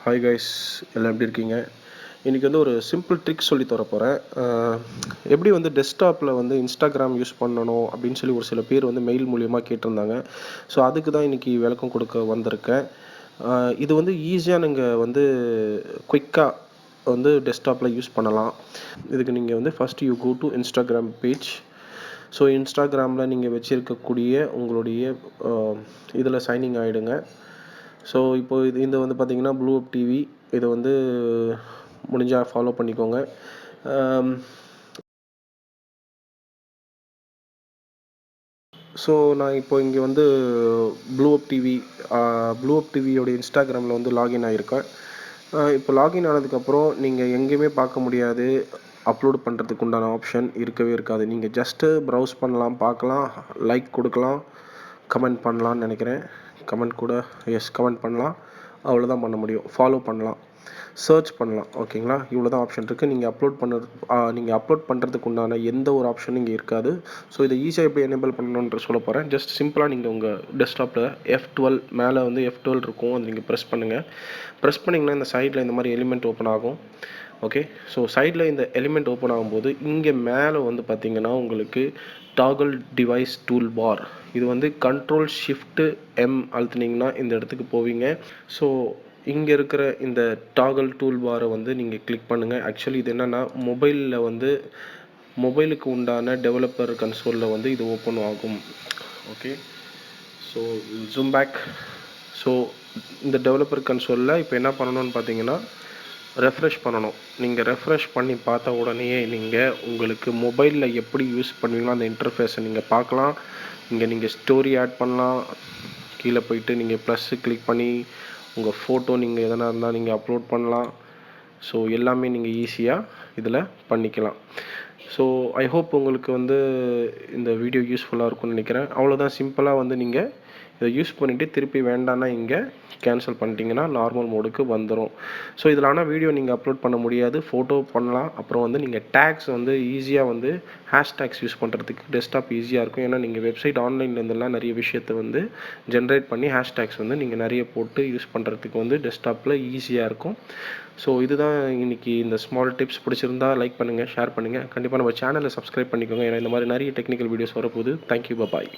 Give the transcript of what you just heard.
Hi guys, எல்லாம் எப்படி இருக்கீங்க? இன்றைக்கி வந்து ஒரு சிம்பிள் ட்ரிக் சொல்லி தர போகிறேன். எப்படி வந்து டெஸ்க்டாப்பில் வந்து இன்ஸ்டாகிராம் யூஸ் பண்ணணும் அப்படின்னு சொல்லி ஒரு சில பேர் வந்து மெயில் மூலியமாக கேட்டிருந்தாங்க. ஸோ அதுக்கு தான் இன்றைக்கி விளக்கம் கொடுக்க வந்திருக்கேன். இது வந்து ஈஸியாக நீங்கள் வந்து குயிக்காக வந்து டெஸ்க்டாப்பில் யூஸ் பண்ணலாம். இதுக்கு நீங்கள் வந்து first you go to Instagram page. So இன்ஸ்டாகிராமில் நீங்கள் வச்சுருக்கக்கூடிய உங்களுடைய இதில் சைனிங் ஆகிடுங்க. ஸோ இப்போ இது வந்து பார்த்தீங்கன்னா ப்ளூப் டிவி. இதை வந்து முடிஞ்சால் ஃபாலோ பண்ணிக்கோங்க. ஸோ நான் இப்போ இங்கே வந்து ப்ளூப் டிவியோட இன்ஸ்டாகிராமில் வந்து லாகின் ஆகியிருக்கேன். இப்போ லாகின் ஆனதுக்கப்புறம் நீங்கள் எங்கேயுமே பார்க்க முடியாது. அப்லோட் பண்ணுறதுக்கு உண்டான ஆப்ஷன் இருக்கவே இருக்காது. நீங்கள் ஜஸ்ட்டு ப்ரௌஸ் பண்ணலாம், பார்க்கலாம், லைக் கொடுக்கலாம், கமெண்ட் பண்ணலான்னு நினைக்கிறேன். கமெண்ட் பண்ணலாம். அவ்வளோதான் பண்ண முடியும். ஃபாலோ பண்ணலாம், சர்ச் பண்ணலாம். ஓகேங்களா? இவ்வளோ தான் ஆப்ஷன் இருக்குது. நீங்கள் அப்லோட் பண்ணுறதுக்கு உண்டான எந்த ஒரு ஆப்ஷனும் இங்கே இருக்காது. ஸோ இதை ஈஸியாக எப்படி எனேபிள் பண்ணணுன்ற சொல்ல போகிறேன். ஜஸ்ட் சிம்பிளாக நீங்கள் உங்கள் டெஸ்க்டாப்பில் F12 மேலே வந்து F12 இருக்கும். அது நீங்கள் ப்ரெஸ் பண்ணுங்கள். ப்ரெஸ் பண்ணிங்கன்னா இந்த சைடில் இந்த மாதிரி எலிமெண்ட் ஓப்பன் ஆகும். ஓகே, ஸோ சைடில் இந்த எலிமெண்ட் ஓப்பன் ஆகும்போது இங்கே மேலே வந்து பார்த்தீங்கன்னா உங்களுக்கு டாகல் டிவைஸ் டூல் பார். இது வந்து Ctrl+Shift+M அழுத்துனீங்கன்னா இந்த இடத்துக்கு போவீங்க. ஸோ இங்கே இருக்கிற இந்த டாகல் டூல் பாரை வந்து நீங்கள் கிளிக் பண்ணுங்கள். ஆக்சுவலி இது என்னென்னா மொபைலுக்கு உண்டான டெவலப்பர் கன்சோலில் வந்து இது ஓப்பன் ஆகும். Okay, so zoom back. So இந்த டெவலப்பர் கன்சோலில் இப்போ என்ன பண்ணணும்னு பார்த்தீங்கன்னா ரெஃப்ரெஷ் பண்ணணும். நீங்கள் ரெஃப்ரெஷ் பண்ணி பார்த்த உடனேயே நீங்கள் உங்களுக்கு மொபைலில் எப்படி யூஸ் பண்ணுவீங்களோ அந்த இன்டர்ஃபேஸை நீங்கள் பார்க்கலாம். இங்கே நீங்கள் ஸ்டோரி ஆட் பண்ணலாம். கீழே போயிட்டு நீங்கள் ப்ளஸ்ஸு கிளிக் பண்ணி உங்கள் ஃபோட்டோ நீங்கள் எதனா இருந்தால் நீங்கள் அப்லோட் பண்ணலாம். ஸோ எல்லாமே நீங்கள் ஈஸியாக இதில் பண்ணிக்கலாம். ஸோ ஐ ஹோப் உங்களுக்கு வந்து இந்த வீடியோ யூஸ்ஃபுல்லாக இருக்கும்னு நினைக்கிறேன். அவ்வளோதான், சிம்பிளாக வந்து நீங்கள் இதை யூஸ் பண்ணிவிட்டு திருப்பி வேண்டான்னா இங்கே கேன்சல் பண்ணிட்டீங்கன்னா நார்மல் மோடுக்கு வந்துடும். ஸோ இதில் ஆனால் வீடியோ நீங்கள் அப்லோட் பண்ண முடியாது, ஃபோட்டோ பண்ணலாம். அப்புறம் வந்து நீங்கள் டேக்ஸ் வந்து ஈஸியாக வந்து ஹேஷ்டேக்ஸ் யூஸ் பண்ணுறதுக்கு டெஸ்க்டாப் ஈஸியாக இருக்கும். ஏன்னா நீங்கள் வெப்சைட் ஆன்லைன்லேருந்துலாம் நிறைய விஷயத்தை வந்து ஜென்ரேட் பண்ணி ஹேஷ்டேக்ஸ் வந்து நீங்கள் நிறைய போட்டு யூஸ் பண்ணுறதுக்கு வந்து டெஸ்க்டாப்பில் ஈஸியாக இருக்கும். ஸோ இதுதான் இன்றைக்கி இந்த ஸ்மால் டிப்ஸ். பிடிச்சிருந்தா லைக் பண்ணுங்கள், ஷேர் பண்ணுங்கள். கண்டிப்பாக நம்ம சேனலை சப்ஸ்கிரைப் பண்ணிக்கோங்க. ஏன்னா இந்த மாதிரி நிறைய டெக்னிக்கல் வீடியோஸ் வரப்போகுது. தேங்க்யூ, பாய்.